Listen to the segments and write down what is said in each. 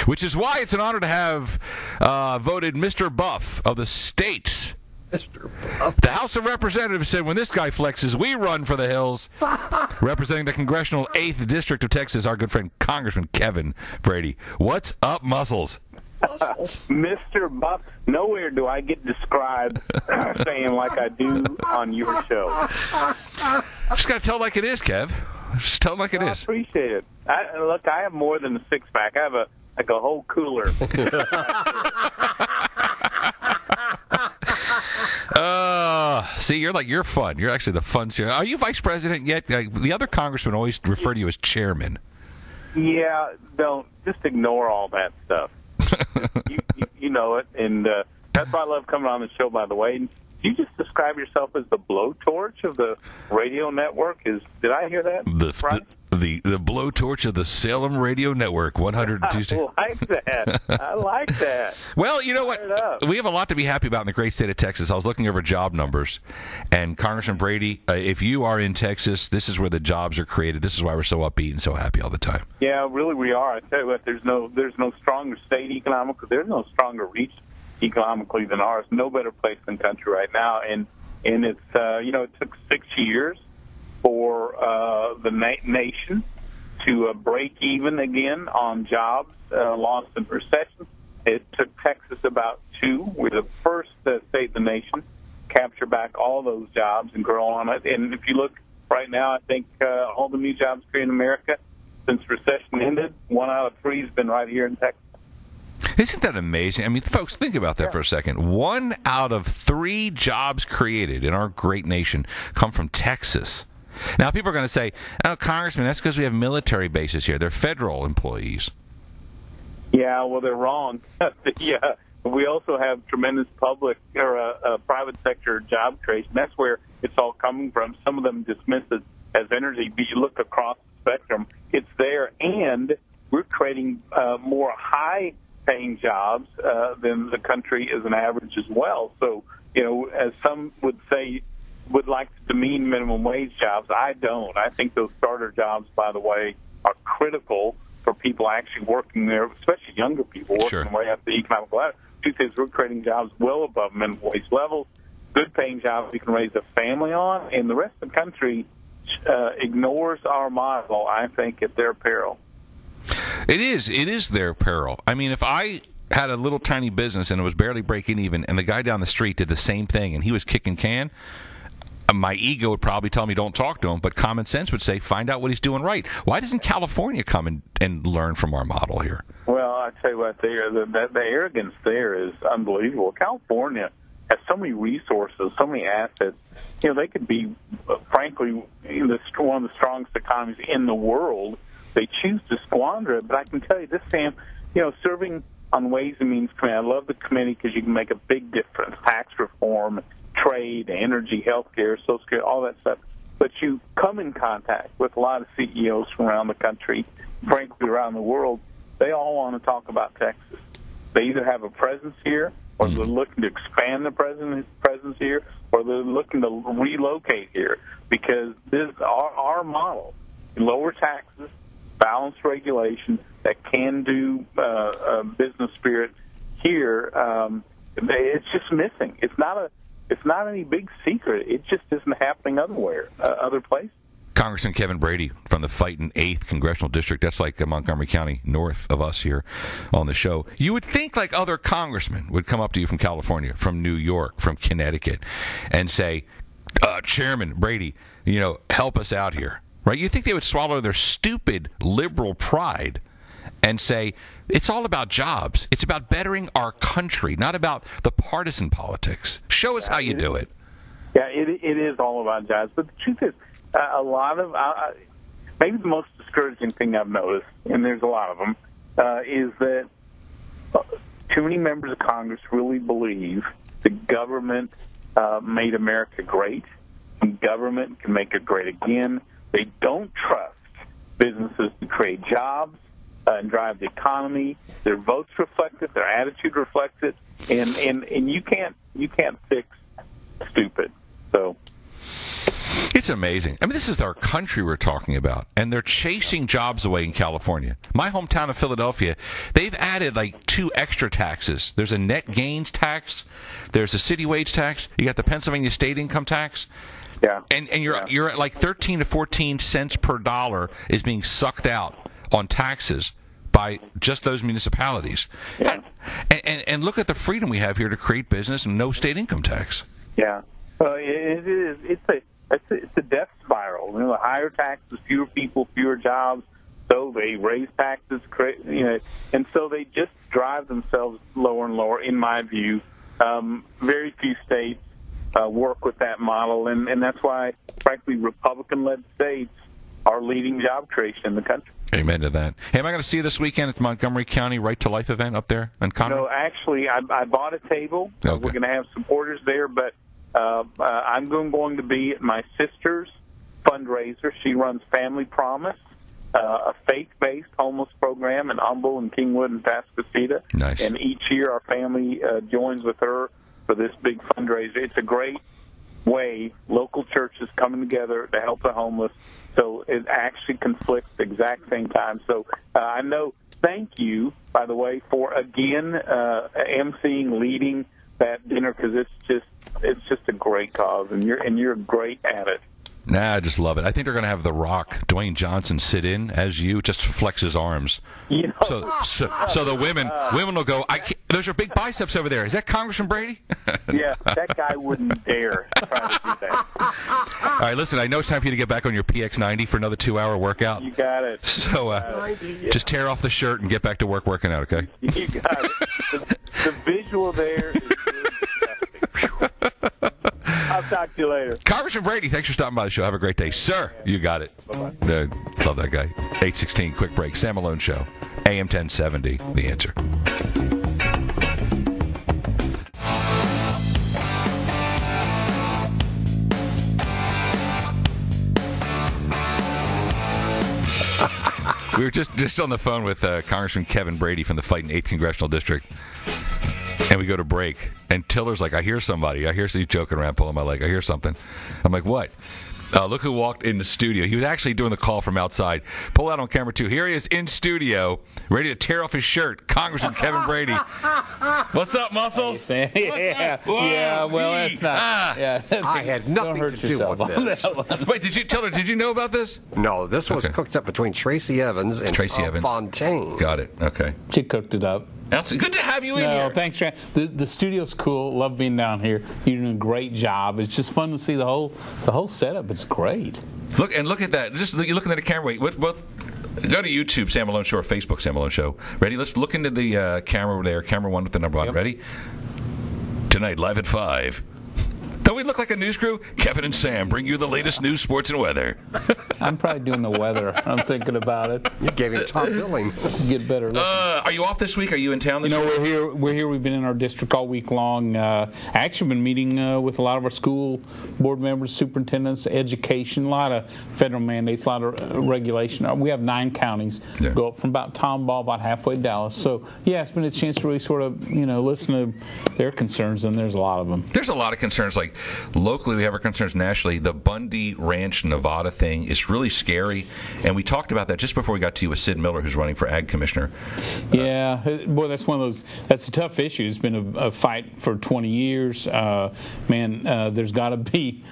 Which is why it's an honor to have voted Mr. Buff of the state. Mr. Buff. The House of Representatives said, when this guy flexes, we run for the hills. Representing the congressional 8th District of Texas, our good friend Congressman Kevin Brady. What's up, muscles? Mr. Buff, nowhere do I get described saying like I do on your show. Just got to tell it like it is, Kev. Just tell it like it is. I appreciate it. Look, I have more than a six-pack. I have a whole cooler. See, you're fun. You're actually the fun. Are you vice president yet? The other congressmen always refer to you as chairman. Yeah, just ignore all that stuff. you know it, and that's why I love coming on the show. By the way, and you just describe yourself as the blowtorch of the radio network. Did I hear that? The blowtorch of the Salem Radio Network, 102. I like that. Well, you know what? We have a lot to be happy about in the great state of Texas. I was looking over job numbers, and Congressman Brady, if you are in Texas, this is where the jobs are created. This is why we're so upbeat and so happy all the time. Yeah, really, we are. I tell you what, there's no stronger state economically. There's no stronger reach economically than ours. No better place in the country right now, and it's it took 6 years for the nation to break even again on jobs lost in recession. It took Texas about 2. We're the first state in the nation to capture back all those jobs and grow on it. And if you look right now, I think all the new jobs created in America since recession ended, 1 out of 3 has been right here in Texas. Isn't that amazing? I mean, folks, think about that for a second. 1 out of 3 jobs created in our great nation come from Texas. Now, people are going to say, oh, Congressman, that's because we have military bases here. They're federal employees. Yeah, well, they're wrong. Yeah, we also have tremendous public or private sector job creation. That's where it's all coming from. Some of them dismiss it as energy, but you look across the spectrum, it's there, and we're creating more high-paying jobs than the country is an average as well. So, as some would say, would like to demean minimum wage jobs. I don't. I think those starter jobs, by the way, are critical for people actually working there, especially younger people working their way up the economic ladder. Truth is, we're creating jobs well above minimum wage levels, good-paying jobs you can raise a family on, and the rest of the country ignores our model, I think, at their peril. It is their peril. I mean, if I had a little tiny business and it was barely breaking even, and the guy down the street did the same thing and he was kicking can, my ego would probably tell me don't talk to him, but common sense would say find out what he's doing right. Why doesn't California come and learn from our model here? Well, I tell you what, the arrogance there is unbelievable. California has so many resources, so many assets. They could be, frankly, one of the strongest economies in the world. They choose to squander it, but I can tell you this, Sam, serving on Ways and Means Committee, I love the committee because you can make a big difference. Tax reform, trade, energy, healthcare, Social Security, all that stuff. But you come in contact with a lot of CEOs from around the country, frankly around the world. They all want to talk about Texas. They either have a presence here, or they're looking to expand the presence here, or they're looking to relocate here, because this our model, lower taxes, balanced regulation, that can do business spirit here. It's just missing. It's not any big secret. It just isn't happening other places. Congressman Kevin Brady from the fighting 8th Congressional District. That's like Montgomery County, north of us here on the show. You would think like other congressmen would come up to you from California, from New York, from Connecticut, and say, Chairman Brady, help us out here. Right? You think they would swallow their stupid liberal pride and say, it's all about jobs. It's about bettering our country, not about the partisan politics. Show us how you do it. Yeah, it is all about jobs. But the truth is, a lot of, maybe the most discouraging thing I've noticed, and there's a lot of them, is that too many members of Congress really believe the government made America great, and government can make it great again. They don't trust businesses to create jobs and drive the economy. Their votes reflect it. Their attitude reflects it. And you can't fix stupid. So It's amazing. I mean, this is our country we're talking about, and they're chasing jobs away in California. My hometown of Philadelphia, they've added like 2 extra taxes. There's a net gains tax. There's a city wage tax. You got the Pennsylvania state income tax. Yeah. And you're at like 13 to 14 cents per dollar is being sucked out on taxes by just those municipalities. Yeah. And look at the freedom we have here to create business and no state income tax. Yeah. It is. It's a death spiral. You know, higher taxes, fewer people, fewer jobs. So they raise taxes, and so they just drive themselves lower and lower. In my view, very few states work with that model, and that's why, frankly, Republican-led states are leading job creation in the country. Amen to that. Hey, am I going to see you this weekend at the Montgomery County Right to Life event up there in Conroe? No, actually, I bought a table. Okay. We're going to have supporters there, but I'm going to be at my sister's fundraiser. She runs Family Promise, a faith-based homeless program in Humble and Kingwood and Pascasita. Nice. And each year our family joins with her for this big fundraiser. It's a great way, local churches coming together to help the homeless. So it actually conflicts the exact same time. So I know, thank you, by the way, for again emceeing, leading that dinner, because it's just a great cause, and you're great at it. Nah, I just love it. I think they're going to have The Rock, Dwayne Johnson, sit in as you, just flex his arms. You know, So the women will go, those are big biceps over there. Is that Congressman Brady? Yeah, that guy wouldn't dare try to do that. All right, listen, I know it's time for you to get back on your PX90 for another 2-hour workout. You got it. So just tear off the shirt and get back to working out, okay? You got it. The visual there is really disgusting. I'll talk to you later. Congressman Brady, thanks for stopping by the show. Have a great day. Sir, you got it. Bye-bye. Love that guy. 8:16, quick break. Sam Malone Show. AM 1070, The Answer. We were just on the phone with Congressman Kevin Brady from the fighting 8th Congressional District. And we go to break, and Tiller's like, I hear somebody. He's joking around, pulling my leg. I hear something. I'm like, what? Look who walked in the studio. He was actually doing the call from outside. Pull out on camera, too. Here he is in studio, ready to tear off his shirt. Congressman Kevin Brady. What's up, muscles? Yeah, well, that's not. Yeah. I had nothing to do with this. Wait, Tiller, did you know about this? No, this was cooked up between Tracy Evans and Tom Fontaine. Got it. Okay. She cooked it up. Good to have you in here. No, thanks, Tran. The studio's cool. Love being down here. You're doing a great job. It's just fun to see the whole setup. It's great. Look at that. You're looking at the camera. Wait, both. Go to YouTube, Sam Malone Show, or Facebook, Sam Malone Show. Ready? Let's look into the camera there. Camera 1 with the number 1. Yep. Ready? Tonight, live at 5. Don't we look like a news crew? Kevin and Sam bring you the latest news, sports, and weather. I'm probably doing the weather. I'm thinking about it. You gave him top billing. Get better. Are you off this week? Are you in town this week? We're here. We've been in our district all week long. Actually, been meeting with a lot of our school board members, superintendents, education, a lot of federal mandates, a lot of regulation. We have 9 counties. Yeah. Go up from about Tomball, about halfway to Dallas. So, yeah, it's been a chance to really sort of, listen to their concerns, and there's a lot of them. There's a lot of concerns. Like, locally, we have our concerns. Nationally, the Bundy Ranch, Nevada thing is really scary. And we talked about that just before we got to you with Sid Miller, who's running for Ag Commissioner. Yeah, boy, that's one of those. That's a tough issue. It's been a fight for 20 years. There's got to be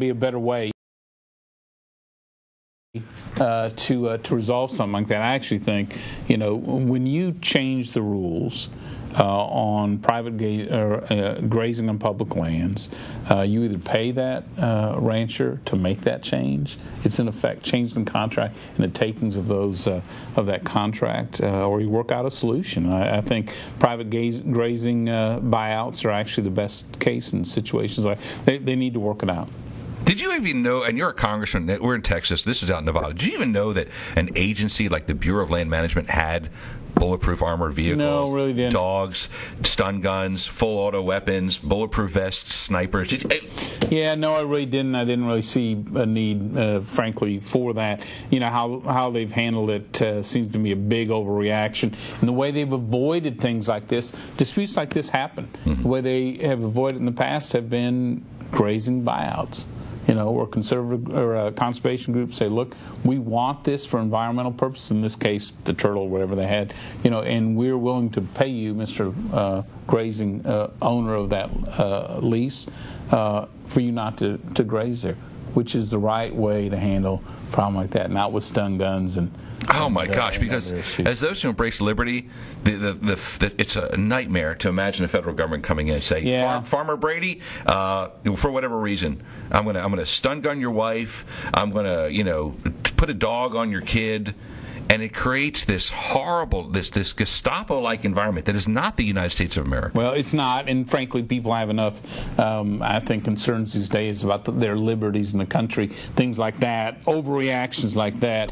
a better way to resolve something like that. I actually think, when you change the rules on private grazing on public lands, you either pay that rancher to make that change. It's in effect changing the contract and the takings of those of that contract, or you work out a solution. I think private grazing buyouts are actually the best case in situations like they need to work it out. Did you even know, and you're a congressman, we're in Texas, this is out in Nevada, did you even know that an agency like the Bureau of Land Management had bulletproof armored vehicles, no, really didn't. Dogs, stun guns, full auto weapons, bulletproof vests, snipers? Yeah, no, I really didn't. I didn't really see a need, frankly, for that. How they've handled it seems to be a big overreaction. And the way they've avoided things like this, disputes like this happen. Mm-hmm. The way they have avoided in the past have been grazing buyouts. or conservative or conservation groups say, look, we want this for environmental purposes, in this case, the turtle, whatever they had, and we're willing to pay you, Mr. Grazing owner of that lease, for you not to graze there, which is the right way to handle a problem like that, not with stun guns and. Oh my gosh! Because as those who embrace liberty, it's a nightmare to imagine the federal government coming in and say, Farmer Brady, for whatever reason, I'm gonna stun gun your wife. I'm gonna put a dog on your kid. And it creates this horrible, this Gestapo-like environment that is not the United States of America. Well, it's not, and frankly, people have enough, I think, concerns these days about their liberties in the country. Things like that, overreactions like that,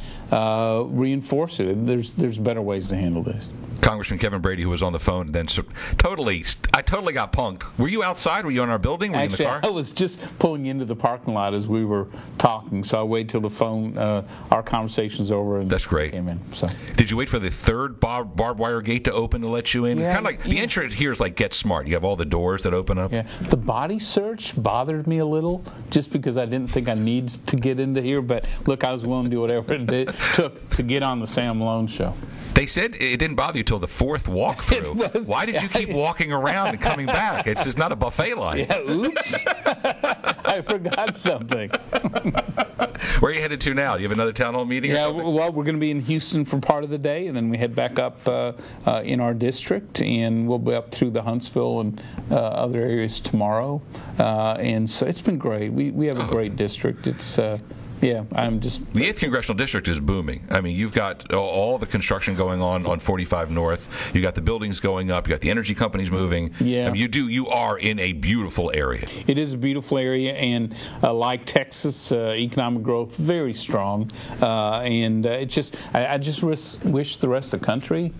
reinforce it. There's better ways to handle this. Congressman Kevin Brady, who was on the phone, then I totally got punked. Were you outside? Were you in our building? Were you in the car? I was just pulling into the parking lot as we were talking, so I waited till the phone, our conversation's over. And that's great. Came in. So. Did you wait for the third barbed wire gate to open to let you in? Yeah, kind of like the entrance here is like Get Smart. You have all the doors that open up. Yeah. The body search bothered me a little, just because I didn't think I needed to get into here. But look, I was willing to do whatever it took to get on the Sam Malone show. They said it didn't bother you till the fourth walkthrough. Why did you keep walking around and coming back? It's just not a buffet line. Yeah, oops. I forgot something. Where are you headed to now? Do you have another town hall meeting? Yeah, well, we're going to be in Houston for part of the day, and then we head back up in our district, and we'll be up through the Huntsville and other areas tomorrow. And so it's been great. We have a great district. It's I'm just... The 8th Congressional District is booming. I mean, you've got all the construction going on 45 North. You got the buildings going up. You got the energy companies moving. Yeah. I mean, you are in a beautiful area. It is a beautiful area, and like Texas, economic growth very strong. And it's just, I just wish the rest of the country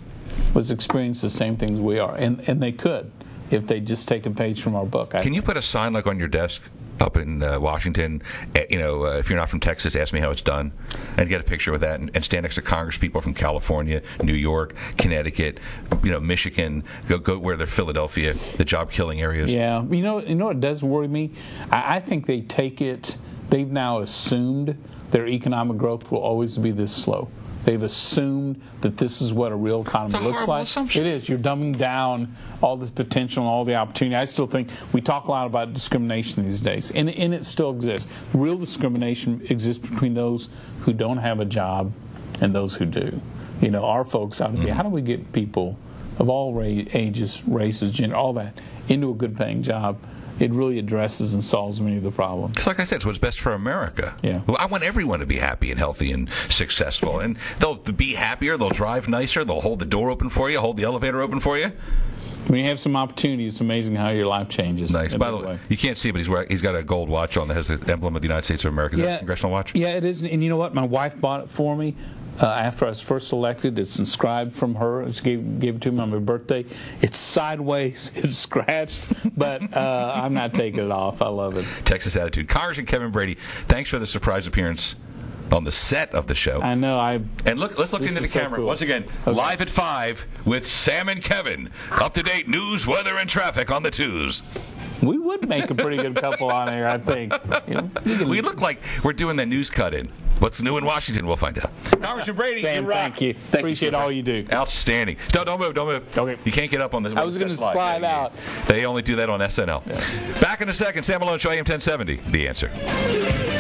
was experiencing the same things we are, and they could if they just take a page from our book. Can you put a sign like on your desk up in Washington, if you're not from Texas, ask me how it's done, and get a picture with that, and stand next to Congress people from California, New York, Connecticut, Michigan, go where they're Philadelphia, the job-killing areas. Yeah, you know what does worry me? I think they've now assumed their economic growth will always be this slow. They've assumed that this is what a real economy looks like. Assumption. It is. You're dumbing down all the potential and all the opportunity. I still think we talk a lot about discrimination these days, and it still exists. Real discrimination exists between those who don't have a job and those who do. Our folks ought to be, how do we get people of all ages, races, gender, all that, into a good-paying job? It really addresses and solves many of the problems. It's like I said, it's what's best for America. Yeah. I want everyone to be happy and healthy and successful. And they'll be happier, they'll drive nicer, they'll hold the door open for you, hold the elevator open for you. When you have some opportunities, it's amazing how your life changes. Nice. By the way, you can't see it, but he's got a gold watch on that has the emblem of the United States of America. Is that a congressional watch? Yeah, it is. And you know what? My wife bought it for me. After I was first elected, it's inscribed from her. She gave it to me on my birthday. It's sideways, it's scratched, but I'm not taking it off. I love it. Texas Attitude. Congressman Kevin Brady, thanks for the surprise appearance on the set of the show. I know. And let's look into the camera. So cool. Once again, live at 5 with Sam and Kevin. Up-to-date news, weather, and traffic on the twos. We would make a pretty good couple on here, I think. We look like we're doing the news cut-in. What's new in Washington? We'll find out. Congressman Brady, Sam, you rock. thank you. Appreciate all you do. Outstanding. Don't move. Okay. You can't get up on this. I was going to slide out. They only do that on SNL. Yeah. Back in a second. Sam Malone Show, AM 1070. The Answer.